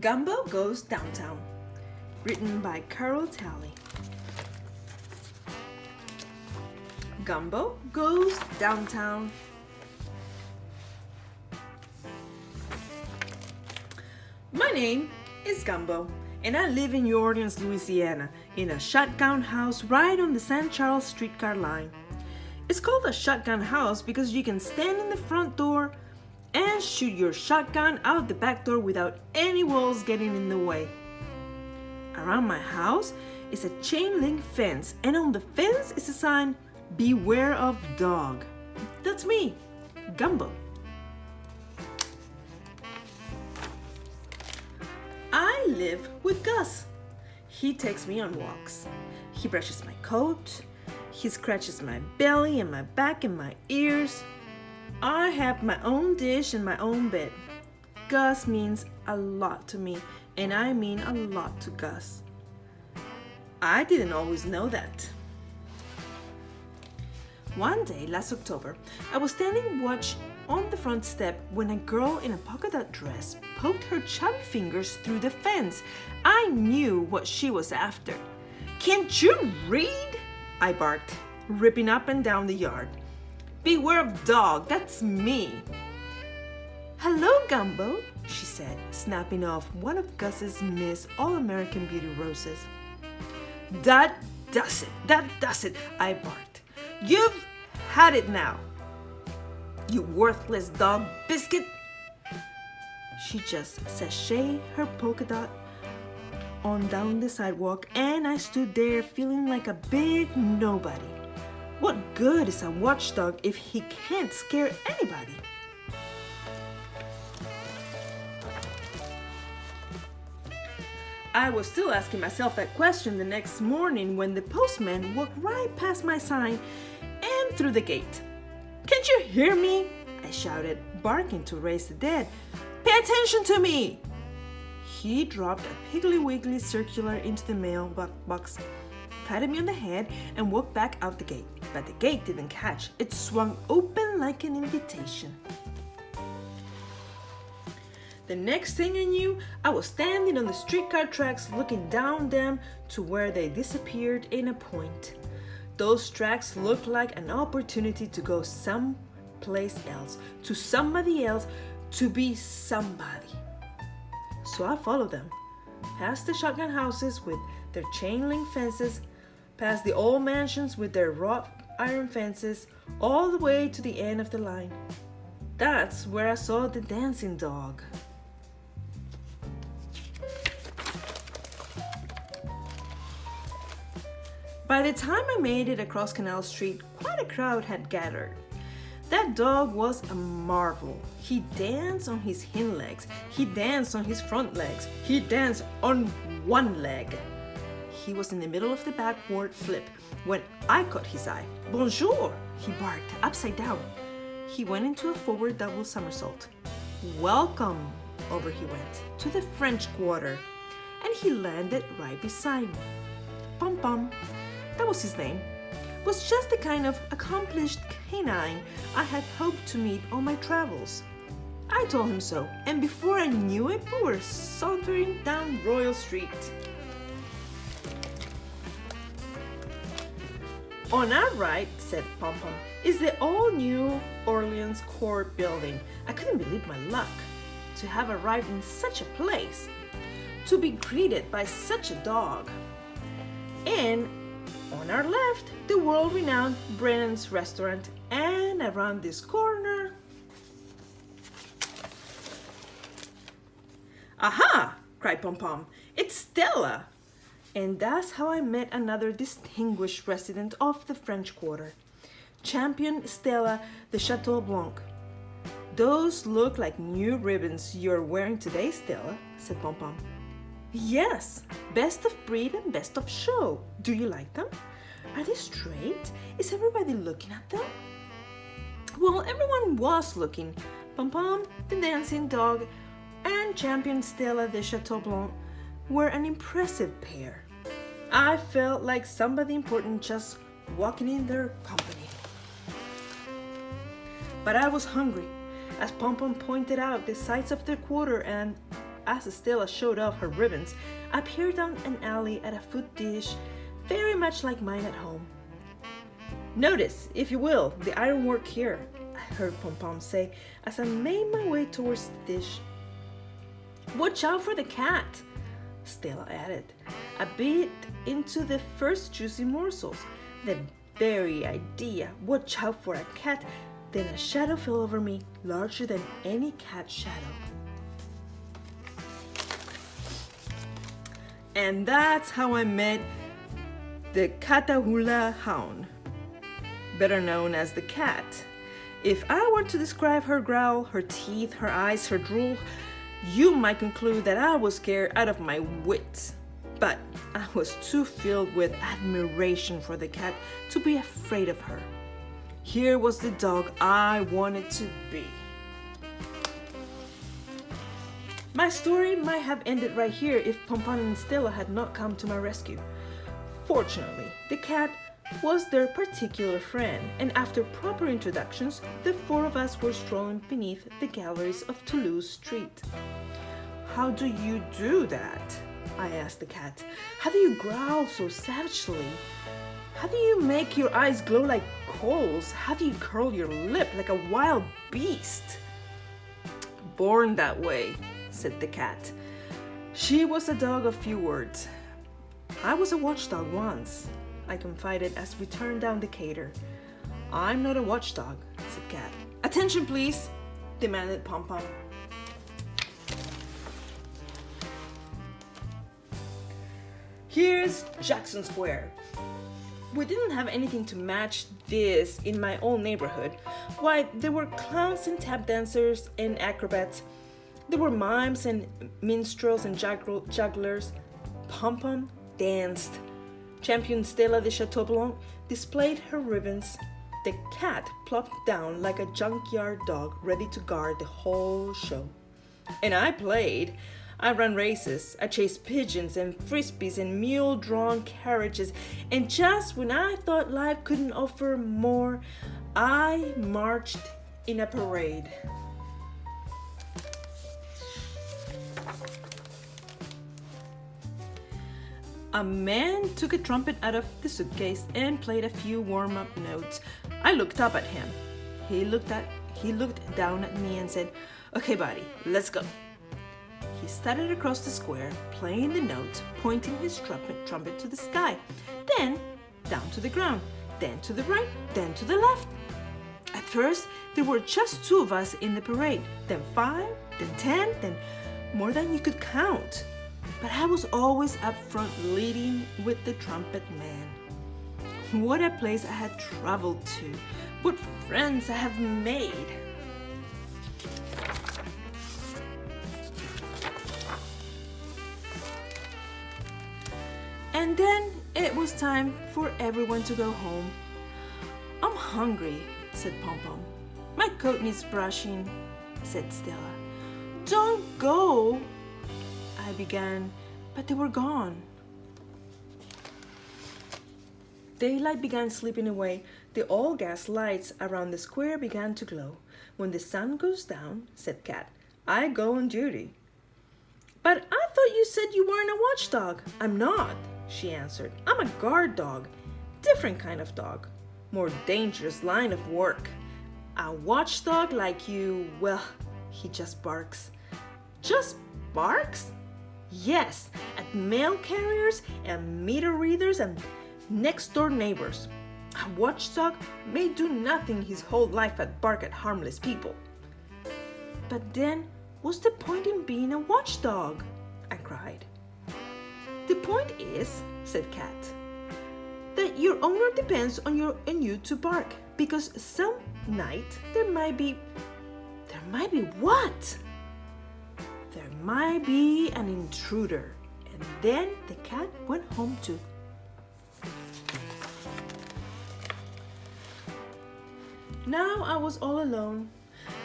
Gumbo Goes Downtown, written by Carol Talley. Gumbo goes downtown. My name is Gumbo, and I live in New Orleans, Louisiana, in a shotgun house right on the St. Charles streetcar line. It's called a shotgun house because you can stand in the front door and shoot your shotgun out the back door without any walls getting in the way. Around my house is a chain link fence, and on the fence is a sign, "Beware of dog." That's me, Gumbo. I live with Gus. He takes me on walks. He brushes my coat. He scratches my belly and my back and my ears. I have my own dish and my own bed. Gus means a lot to me, and I mean a lot to Gus. I didn't always know that. One day last October, I was standing watch on the front step when a girl in a polka dot dress poked her chubby fingers through the fence. I knew what she was after. "Can't you read?" I barked, ripping up and down the yard. "Beware of dog, that's me." "Hello, Gumbo," she said, snapping off one of Gus's Miss All-American Beauty roses. That does it, I barked. "You've had it now, you worthless dog biscuit." She just sashayed her polka dot on down the sidewalk, and I stood there feeling like a big nobody. What good is a watchdog if he can't scare anybody? I was still asking myself that question the next morning when the postman walked right past my sign and through the gate. "Can't you hear me?" I shouted, barking to raise the dead. "Pay attention to me!" He dropped a Piggly Wiggly circular into the mailbox, patted me on the head, and walked back out the gate. But the gate didn't catch. It swung open like an invitation. The next thing I knew, I was standing on the streetcar tracks looking down them to where they disappeared in a point. Those tracks looked like an opportunity to go someplace else, to somebody else, to be somebody. So I followed them, past the shotgun houses with their chain link fences, past the old mansions with their wrought iron fences, all the way to the end of the line. That's where I saw the dancing dog. By the time I made it across Canal Street, quite a crowd had gathered. That dog was a marvel. He danced on his hind legs. He danced on his front legs. He danced on one leg. He was in the middle of the backward flip when I caught his eye. "Bonjour," he barked, upside down. He went into a forward double somersault. "Welcome," over he went, "to the French Quarter." And he landed right beside me. Pompon, that was his name, was just the kind of accomplished canine I had hoped to meet on my travels. I told him so, and before I knew it, we were sauntering down Royal Street. "On our right," said Pompon, "is the all-New Orleans Court building." I couldn't believe my luck to have arrived in such a place, to be greeted by such a dog. And on our left, the world-renowned Brennan's restaurant, and around this corner... "Aha!" cried Pompon. "It's Stella!" And that's how I met another distinguished resident of the French Quarter, Champion Stella, the Chateau Blanc. "Those look like new ribbons you're wearing today, Stella," said Pompon. "Yes, best of breed and best of show. Do you like them? Are they straight? Is everybody looking at them?" Well, everyone was looking. Pompon, the dancing dog, and Champion Stella, the Chateau Blanc, were an impressive pair. I felt like somebody important just walking in their company. But I was hungry, as Pompon pointed out the sights of the quarter, and as Stella showed off her ribbons, appeared down an alley at a food dish very much like mine at home. "Notice, if you will, the ironwork here," I heard Pompon say as I made my way towards the dish. "Watch out for the cat," Stella added, a bit into the first juicy morsels. The very idea, watch out for a cat, then a shadow fell over me, larger than any cat shadow. And that's how I met the Catahoula Hound, better known as the cat. If I were to describe her growl, her teeth, her eyes, her drool, you might conclude that I was scared out of my wits. But I was too filled with admiration for the cat to be afraid of her. Here was the dog I wanted to be. My story might have ended right here if Pompon and Stella had not come to my rescue. Fortunately, the cat was their particular friend, and after proper introductions, the four of us were strolling beneath the galleries of Toulouse Street. "How do you do that?" I asked the cat. "How do you growl so savagely? How do you make your eyes glow like coals? How do you curl your lip like a wild beast?" "Born that way," said the cat. She was a dog of few words. "I was a watchdog once," I confided as we turned down the cater. "I'm not a watchdog," said Cat. "Attention, please," demanded Pompon. Here's Jackson Square. We didn't have anything to match this in my old neighborhood. Why, there were clowns and tap dancers and acrobats. There were mimes and minstrels and jugglers. Pompon danced. Champion Stella de Chateau Blanc displayed her ribbons. The cat plopped down like a junkyard dog ready to guard the whole show. And I played. I ran races. I chased pigeons and frisbees and mule-drawn carriages. And just when I thought life couldn't offer more, I marched in a parade. A man took a trumpet out of the suitcase and played a few warm-up notes. I looked up at him. He looked down at me and said, "Okay, buddy, let's go." He started across the square, playing the notes, pointing his trumpet to the sky, then down to the ground, then to the right, then to the left. At first, there were just two of us in the parade, then 5, then 10, then more than you could count. But I was always up front leading with the trumpet man. What a place I had traveled to. What friends I have made. And then it was time for everyone to go home. "I'm hungry," said Pompon. "My coat needs brushing," said Stella. "Don't go," I began, but they were gone. Daylight began slipping away. The all-gas lights around the square began to glow. "When the sun goes down," said Cat, "I go on duty." "But I thought you said you weren't a watchdog." "I'm not," she answered. "I'm a guard dog. Different kind of dog. More dangerous line of work. A watchdog like you, well, he just barks." "Just barks?" "Yes, at mail carriers and meter readers and next-door neighbors. A watchdog may do nothing his whole life but bark at harmless people." "But then, what's the point in being a watchdog?" I cried. "The point is," said Cat, "that your owner depends on you to bark, because some night there might be what? There might be an intruder." And then the cat went home too. Now I was all alone.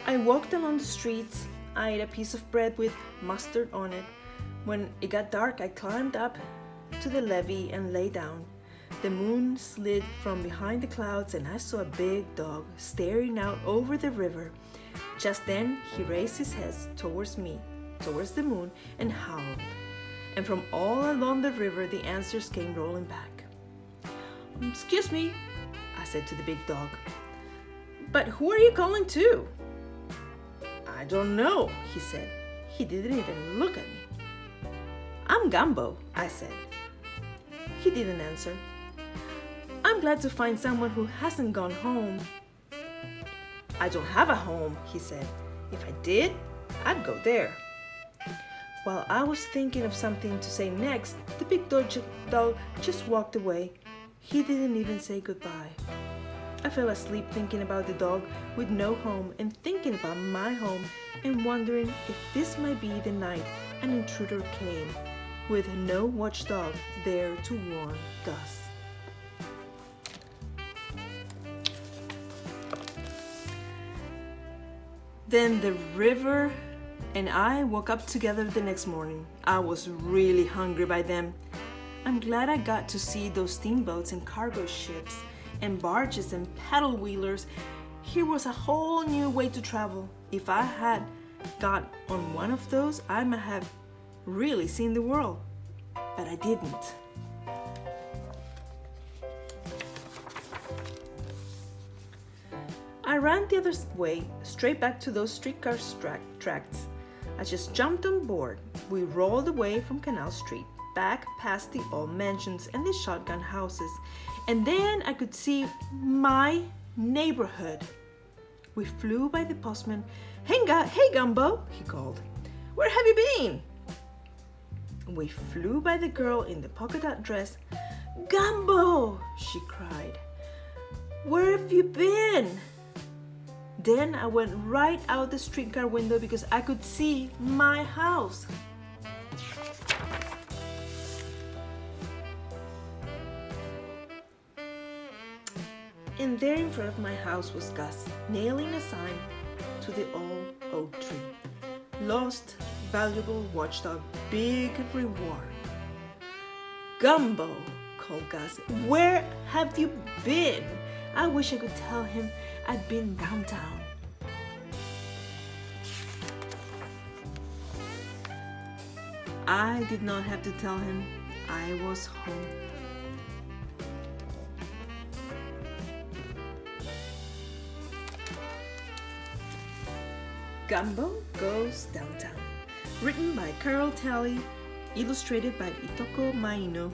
I walked along the streets. I ate a piece of bread with mustard on it. When it got dark, I climbed up to the levee and lay down. The moon slid from behind the clouds and I saw a big dog staring out over the river. Just then, he raised his head towards me. towards the moon and howled. And from all along the river, the answers came rolling back. "Excuse me," I said to the big dog, "but who are you calling to?" "I don't know," he said. He didn't even look at me. "I'm Gumbo," I said. He didn't answer. "I'm glad to find someone who hasn't gone home." "I don't have a home," he said. "If I did, I'd go there." While I was thinking of something to say next, the big dog just walked away. He didn't even say goodbye. I fell asleep thinking about the dog with no home and thinking about my home and wondering if this might be the night an intruder came with no watchdog there to warn Gus. Then the river and I woke up together the next morning. I was really hungry by then. I'm glad I got to see those steamboats and cargo ships and barges and paddle wheelers. Here was a whole new way to travel. If I had got on one of those, I might have really seen the world, but I didn't. I ran the other way, straight back to those streetcar tracks. I just jumped on board. We rolled away from Canal Street, back past the old mansions and the shotgun houses, and then I could see my neighborhood. We flew by the postman. Hey Gumbo, he called. "Where have you been?" We flew by the girl in the polka dot dress. "Gumbo," she cried. "Where have you been?" Then I went right out the streetcar window because I could see my house. And there in front of my house was Gus, nailing a sign to the old oak tree. "Lost, valuable watchdog, big reward." "Gumbo," called Gus, "where have you been?" I wish I could tell him I'd been downtown. I did not have to tell him I was home. Gumbo Goes Downtown. Written by Carol Talley, illustrated by Itoko Maino.